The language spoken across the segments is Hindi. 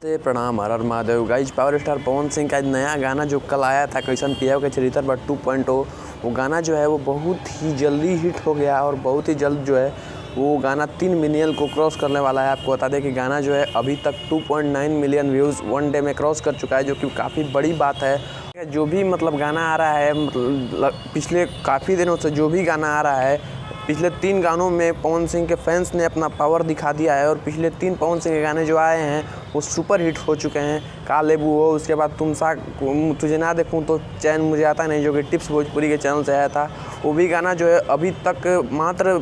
नमस्ते, प्रणाम, हर हर Mahadev. Guys power star Pawan Singh का नया गाना जो कल आया था कैसन पिया के चरित्र पर 2.0, वो गाना जो है वो बहुत ही जल्दी हिट हो गया और बहुत ही जल्द जो है वो गाना 3 मिलियन को क्रॉस करने वाला है। आपको बता दें कि गाना जो है अभी तक 2.9 मिलियन व्यूज़ 1 डे में क्रॉस कर चुका है, जो कि काफ़ी बड़ी बात है। जो भी गाना आ रहा है, पिछले काफ़ी दिनों से जो भी गाना आ रहा है, पिछले 3 गानों में पवन सिंह के फैंस ने अपना पावर दिखा दिया है और पिछले 3 पवन सिंह के गाने जो आए हैं वो सुपर हिट हो चुके हैं। कालेबू हो, उसके बाद तुझे ना देखूं तो चैन मुझे आता नहीं, जो कि टिप्स भोजपुरी के चैनल से आया था। वो भी गाना जो है अभी तक मात्र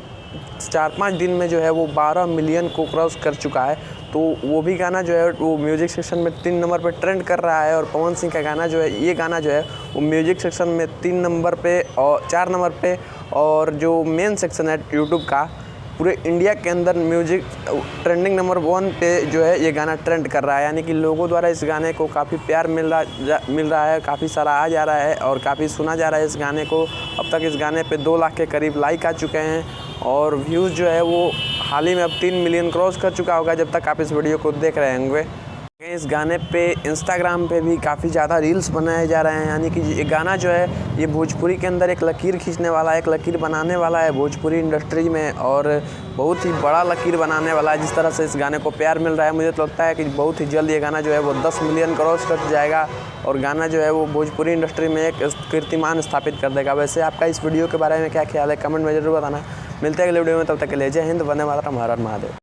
4-5 दिन में जो है वो 12 मिलियन को क्रॉस कर चुका है। तो वो भी गाना जो है वो म्यूज़िक सेक्शन में 3 नंबर पे ट्रेंड कर रहा है। और पवन सिंह का गाना जो है, ये गाना जो है वो म्यूज़िक सेक्शन में 3 नंबर पे और 4 नंबर पे, और जो मेन सेक्शन है यूट्यूब का पूरे इंडिया के अंदर म्यूज़िक ट्रेंडिंग नंबर 1 पे जो है ये गाना ट्रेंड कर रहा है। यानी कि लोगों द्वारा इस गाने को काफ़ी प्यार मिल रहा है, काफ़ी सराहा जा रहा है और काफ़ी सुना जा रहा है इस गाने को। अब तक इस गाने पे 2 लाख के करीब लाइक आ चुके हैं और व्यूज़ जो है वो हाल ही में अब 3 मिलियन क्रॉस कर चुका होगा जब तक आप इस वीडियो को देख रहे होंगे। इस गाने पे इंस्टाग्राम पे भी काफ़ी ज़्यादा रील्स बनाए जा रहे हैं। यानी कि ये गाना जो है ये भोजपुरी के अंदर एक लकीर खींचने वाला है, एक लकीर बनाने वाला है भोजपुरी इंडस्ट्री में, और बहुत ही बड़ा लकीर बनाने वाला है। जिस तरह से इस गाने को प्यार मिल रहा है, मुझे तो लगता है कि बहुत ही जल्द ये गाना जो है वो 10 मिलियन क्रॉस कर जाएगा और गाना जो है वो भोजपुरी इंडस्ट्री में एक कीर्तिमान स्थापित कर देगा। वैसे आपका इस वीडियो के बारे में क्या ख्याल है, कमेंट में जरूर बताना। मिलते हैं अगले वीडियो में, तब तक के लिए जय हिंद, वंदे मातरम, हर हर महादेव।